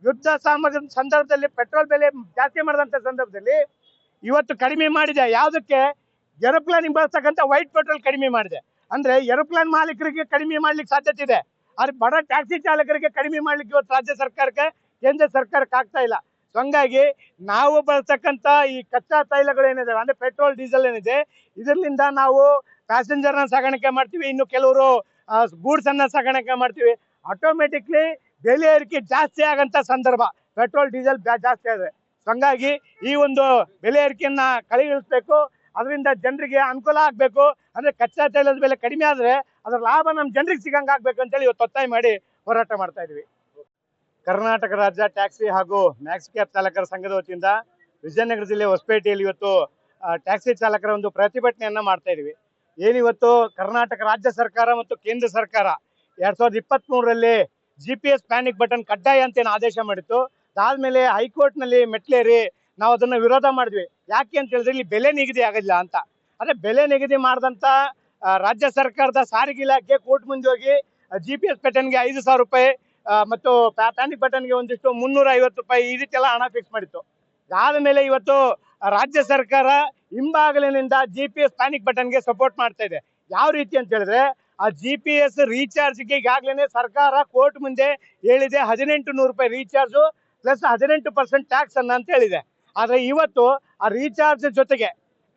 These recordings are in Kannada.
ಯುದ್ಧ ಸಾಮಗ್ರಿ ಸಂದರ್ಭದಲ್ಲಿ ಪೆಟ್ರೋಲ್ ಬೆಲೆ ಜಾಸ್ತಿ ಮಾಡಿದಂತ ಸಂದರ್ಭದಲ್ಲಿ ಇವತ್ತು ಕಡಿಮೆ ಮಾಡಿದೆ. ಯಾವುದಕ್ಕೆ? ಏರೋಪ್ಲೇನ್ ಬಳಸ್ತಕ್ಕಂಥ ವೈಟ್ ಪೆಟ್ರೋಲ್ ಕಡಿಮೆ ಮಾಡಿದೆ. ಅಂದ್ರೆ ಏರೋಪ್ಲೇನ್ ಮಾಲೀಕರಿಗೆ ಕಡಿಮೆ ಮಾಡ್ಲಿಕ್ಕೆ ಸಾಧ್ಯತೆ ಇದೆ, ಆದ್ರೆ ಬಡ ಟ್ಯಾಕ್ಸಿ ಚಾಲಕರಿಗೆ ಕಡಿಮೆ ಮಾಡ್ಲಿಕ್ಕೆ ಇವತ್ತು ರಾಜ್ಯ ಸರ್ಕಾರಕ್ಕೆ, ಕೇಂದ್ರ ಸರ್ಕಾರಕ್ಕೆ ಆಗ್ತಾ ಇಲ್ಲ. ಸೊ ಹಂಗಾಗಿ ನಾವು ಬಳಸ್ತಕ್ಕಂಥ ಈ ಕಚ್ಚಾ ತೈಲಗಳು ಏನಿದೆ, ಅಂದ್ರೆ ಪೆಟ್ರೋಲ್ ಡೀಸೆಲ್ ಏನಿದೆ, ಇದರಿಂದ ನಾವು ಪ್ಯಾಸೆಂಜರ್ನ ಸಾಗಾಣಿಕೆ ಮಾಡ್ತೀವಿ, ಇನ್ನು ಕೆಲವರು ಗೂಡ್ಸ್ ಅನ್ನ ಸಾಗಾಣಿಕೆ ಮಾಡ್ತೀವಿ. ಆಟೋಮೆಟಿಕ್ಲಿ ಬೆಲೆ ಏರಿಕೆ ಜಾಸ್ತಿ ಆಗಂತ ಸಂದರ್ಭ, ಪೆಟ್ರೋಲ್ ಡೀಸೆಲ್ ಜಾಸ್ತಿ ಆದ್ರೆ. ಹಂಗಾಗಿ ಈ ಒಂದು ಬೆಲೆ ಏರಿಕೆಯನ್ನ ಕಡೆಗಣಿಸಬೇಕು, ಅದರಿಂದ ಜನರಿಗೆ ಅನುಕೂಲ ಆಗ್ಬೇಕು. ಅಂದ್ರೆ ಕಚ್ಚಾ ತೈಲದ ಬೆಲೆ ಕಡಿಮೆ ಆದ್ರೆ ಅದರ ಲಾಭ ನಮ್ಮ ಜನರಿಗೆ ಸಿಗಂಗ ಆಗ್ಬೇಕು ಅಂತೇಳಿ ಇವತ್ತು ಒತ್ತಾಯ ಮಾಡಿ ಹೋರಾಟ ಮಾಡ್ತಾ ಇದೀವಿ. ಕರ್ನಾಟಕ ರಾಜ್ಯ ಟ್ಯಾಕ್ಸಿ ಹಾಗೂ ಮ್ಯಾಕ್ಸ್ ಕ್ಯಾಬ್ ಚಾಲಕರ ಸಂಘದ ವತಿಯಿಂದ ವಿಜಯನಗರ ಜಿಲ್ಲೆ ಹೊಸಪೇಟೆಯಲ್ಲಿ ಇವತ್ತು ಟ್ಯಾಕ್ಸಿ ಚಾಲಕರ ಒಂದು ಪ್ರತಿಭಟನೆಯನ್ನ ಮಾಡ್ತಾ ಇದೀವಿ. ಏನಿವತ್ತು ಕರ್ನಾಟಕ ರಾಜ್ಯ ಸರ್ಕಾರ ಮತ್ತು ಕೇಂದ್ರ ಸರ್ಕಾರ 2023ರಲ್ಲಿ GPS ಪ್ಯಾನಿಕ್ ಬಟನ್ ಕಡ್ಡಾಯ ಅಂತ ಏನು ಆದೇಶ ಮಾಡಿತ್ತು. ಅದಾದ್ಮೇಲೆ ಹೈಕೋರ್ಟ್ ನಲ್ಲಿ ಮೆಟ್ಲೇರಿ ನಾವು ಅದನ್ನ ವಿರೋಧ ಮಾಡಿದ್ವಿ. ಯಾಕೆ ಅಂತ ಹೇಳಿದ್ರೆ ಇಲ್ಲಿ ಬೆಲೆ ನಿಗದಿ ಆಗಿಲ್ಲ ಅಂತ. ಅದೇ ಬೆಲೆ ನಿಗದಿ ಮಾಡಿದಂತ ರಾಜ್ಯ ಸರ್ಕಾರದ ಸಾರಿಗೆ ಇಲಾಖೆ ಕೋರ್ಟ್ ಮುಂದೆ ಹೋಗಿ GPS ಬಟನ್ಗೆ 5,000 ರೂಪಾಯಿ ಮತ್ತು ಪ್ಯಾನಿಕ್ ಬಟನ್ಗೆ ಒಂದಿಷ್ಟು 350 ರೂಪಾಯಿ ಈ ರೀತಿ ಎಲ್ಲ ಹಣ ಫಿಕ್ಸ್ ಮಾಡಿತ್ತು. ಅದಾದ ಮೇಲೆ ಇವತ್ತು ರಾಜ್ಯ ಸರ್ಕಾರ ಹಿಂಬಾಗಿಲಿನಿಂದ GPS ಪ್ಯಾನಿಕ್ ಬಟನ್ಗೆ ಸಪೋರ್ಟ್ ಮಾಡ್ತಾ ಇದೆ. ಯಾವ ರೀತಿ ಅಂತ ಹೇಳಿದ್ರೆ, ಆ GPS ರೀಚಾರ್ಜ್ಗೆ ಈಗಾಗಲೇ ಸರ್ಕಾರ ಕೋರ್ಟ್ ಮುಂದೆ ಹೇಳಿದೆ 1,800 ರೂಪಾಯಿ ರೀಚಾರ್ಜ್ ಪ್ಲಸ್ 18% ಟ್ಯಾಕ್ಸ್ ಅನ್ನ ಅಂತ ಹೇಳಿದೆ. ಆದ್ರೆ ಇವತ್ತು ಆ ರೀಚಾರ್ಜ್ ಜೊತೆಗೆ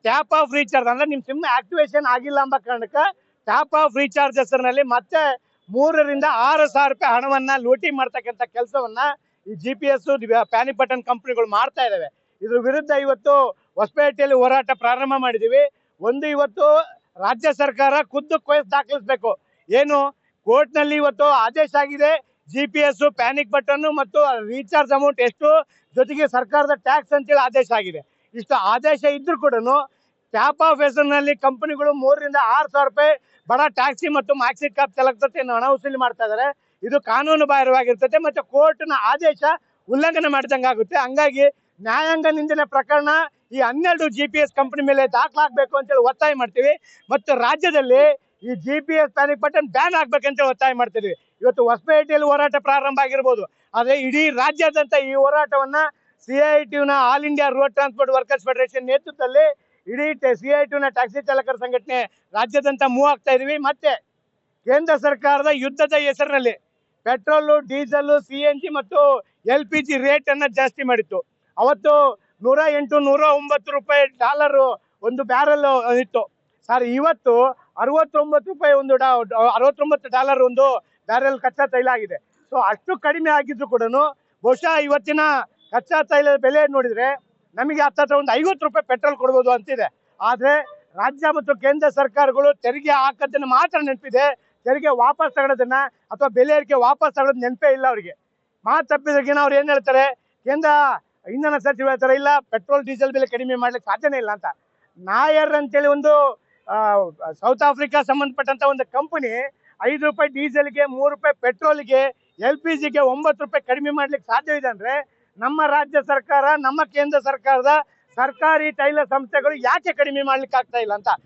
ಟ್ಯಾಪ್ ಆಫ್ ರೀಚಾರ್ಜ್ ಅಂದ್ರೆ ನಿಮ್ ಸಿಮ್ ಆಕ್ಟಿವೇಶನ್ ಆಗಿಲ್ಲ ಎಂಬ ಕಾರಣಕ್ಕೆ ಟ್ಯಾಪ್ ಆಫ್ ರೀಚಾರ್ಜ್ ಹೆಸರಿನಲ್ಲಿ ಮತ್ತೆ 3,000 ರಿಂದ 6,000 ರೂಪಾಯಿ ಹಣವನ್ನ ಲೂಟಿ ಮಾಡ್ತಕ್ಕಂಥ ಕೆಲಸವನ್ನ ಈ GPS ಪ್ಯಾನಿಕ್ ಬಟನ್ ಕಂಪನಿಗಳು ಮಾಡ್ತಾ ಇದಾವೆ. ಇದ್ರ ವಿರುದ್ಧ ಇವತ್ತು ಹೊಸಪೇಟೆಯಲ್ಲಿ ಹೋರಾಟ ಪ್ರಾರಂಭ ಮಾಡಿದೀವಿ. ಒಂದು, ಇವತ್ತು ರಾಜ್ಯ ಸರ್ಕಾರ ಖುದ್ದು ಕೇಸ್ ದಾಖಲಿಸಬೇಕು. ಏನು ಕೋರ್ಟ್ ನಲ್ಲಿ ಇವತ್ತು ಆದೇಶ ಆಗಿದೆ, GPS ಪ್ಯಾನಿಕ್ ಬಟನ್ ಮತ್ತು ರೀಚಾರ್ಜ್ ಅಮೌಂಟ್ ಎಷ್ಟು, ಜೊತೆಗೆ ಸರ್ಕಾರದ ಟ್ಯಾಕ್ಸ್ ಅಂತೇಳಿ ಆದೇಶ ಆಗಿದೆ. ಇಷ್ಟು ಆದೇಶ ಇದ್ರೂ ಕೂಡ ಟ್ಯಾಪ್ ಆಫ್ ಹೆಸರಿನಲ್ಲಿ ಕಂಪನಿಗಳು 3,000 ರಿಂದ 6,000 ರೂಪಾಯಿ ಬಡ ಟ್ಯಾಕ್ಸಿ ಮತ್ತು ಮ್ಯಾಕ್ಸಿ ಕ್ಯಾಬ್ ಚಾಲಕತೆ ಹಣ ವಸೂಲಿ ಮಾಡ್ತಾ ಇದಾರೆ. ಇದು ಕಾನೂನು ಬಾಹಿರವಾಗಿರ್ತದೆ ಮತ್ತೆ ಕೋರ್ಟ್ನ ಆದೇಶ ಉಲ್ಲಂಘನೆ ಮಾಡಿದಂಗೆ ಆಗುತ್ತೆ. ಹಂಗಾಗಿ ನ್ಯಾಯಾಂಗ ನಿಂದನೆ ಪ್ರಕರಣ ಈ 12 GPS ಕಂಪನಿ ಮೇಲೆ ದಾಖಲಾಗಬೇಕು ಅಂತೇಳಿ ಒತ್ತಾಯ ಮಾಡ್ತೀವಿ. ಮತ್ತು ರಾಜ್ಯದಲ್ಲಿ ಈ GPS ಪ್ಯಾನಿಕ್ ಬಟನ್ ಬ್ಯಾನ್ ಆಗ್ಬೇಕಂತೇಳಿ ಒತ್ತಾಯ ಮಾಡ್ತೀವಿ. ಇವತ್ತು ಹೊಸಪೇಟೆಯಲ್ಲಿ ಹೋರಾಟ ಪ್ರಾರಂಭ ಆಗಿರ್ಬೋದು, ಆದ್ರೆ ಇಡೀ ರಾಜ್ಯಾದ್ಯಂತ ಈ ಹೋರಾಟವನ್ನ CITUನ all India road transport workers federation ನೇತೃತ್ವದಲ್ಲಿ ಇಡೀ CITUನ ಟ್ಯಾಕ್ಸಿ ಚಾಲಕರ ಸಂಘಟನೆ ರಾಜ್ಯಾದ್ಯಂತ ಮೂವ್ ಆಗ್ತಾ ಇದೀವಿ. ಮತ್ತೆ ಕೇಂದ್ರ ಸರ್ಕಾರದ ಯುದ್ಧದ ಹೆಸರಿನಲ್ಲಿ ಪೆಟ್ರೋಲ್, ಡೀಸೆಲ್, CNG ಮತ್ತು LPG ರೇಟ್ ಅನ್ನ ಜಾಸ್ತಿ ಮಾಡಿತ್ತು. ಅವತ್ತು 108, 109 ರೂಪಾಯಿ ಡಾಲರ್ ಒಂದು ಬ್ಯಾರಲ್ ಇತ್ತು ಸರ್. ಇವತ್ತು 69 ರೂಪಾಯಿ $69 ಒಂದು ಬ್ಯಾರಲ್ ಕಚ್ಚಾ ತೈಲ ಆಗಿದೆ. ಸೊ ಅಷ್ಟು ಕಡಿಮೆ ಆಗಿದ್ರು ಕೂಡ ಬಹುಶಃ ಇವತ್ತಿನ ಕಚ್ಚಾ ತೈಲದ ಬೆಲೆ ನೋಡಿದ್ರೆ ನಮಗೆ ಹತ್ತತ್ರ ಒಂದು 50 ರೂಪಾಯಿ ಪೆಟ್ರೋಲ್ ಕೊಡ್ಬೋದು ಅಂತಿದೆ. ಆದ್ರೆ ರಾಜ್ಯ ಮತ್ತು ಕೇಂದ್ರ ಸರ್ಕಾರಗಳು ತೆರಿಗೆ ಹಾಕೋದನ್ನ ಮಾತ್ರ ನೆನಪಿದೆ, ತೆರಿಗೆ ವಾಪಸ್ ತಗೊಳ್ಳೋದನ್ನ ಅಥವಾ ಬೆಲೆ ಏರಿಕೆ ವಾಪಸ್ ತಗೊಳ್ಳೋದು ನೆನಪೇ ಇಲ್ಲ ಅವರಿಗೆ. ಮಾತು ತಪ್ಪಿದ್ರಿಗಿನ ಅವ್ರು ಏನ್ ಹೇಳ್ತಾರೆ, ಕೇಂದ್ರ ಇಂಧನ ಸಚಿವ ಹೇಳ್ತಾರೆ ಇಲ್ಲ ಪೆಟ್ರೋಲ್ ಡೀಸೆಲ್ ಬೆಲೆ ಕಡಿಮೆ ಮಾಡ್ಲಿಕ್ಕೆ ಸಾಧ್ಯನೇ ಇಲ್ಲ ಅಂತ. ನಾಯರ್ ಅಂತೇಳಿ ಒಂದು ಸೌತ್ ಆಫ್ರಿಕಾ ಸಂಬಂಧಪಟ್ಟಂತ ಒಂದು ಕಂಪನಿ 5 ರೂಪಾಯಿ ಡೀಸೆಲ್ಗೆ, 3 ರೂಪಾಯಿ ಪೆಟ್ರೋಲ್ಗೆ, LPGಗೆ 9 ರೂಪಾಯಿ ಕಡಿಮೆ ಮಾಡ್ಲಿಕ್ಕೆ ಸಾಧ್ಯ ಇದೆ ಅಂದ್ರೆ ನಮ್ಮ ರಾಜ್ಯ ಸರ್ಕಾರ, ನಮ್ಮ ಕೇಂದ್ರ ಸರ್ಕಾರದ ಸರ್ಕಾರಿ ತೈಲ ಸಂಸ್ಥೆಗಳು ಯಾಕೆ ಕಡಿಮೆ ಮಾಡ್ಲಿಕ್ಕೆ ಆಗ್ತಾ ಇಲ್ಲ ಅಂತ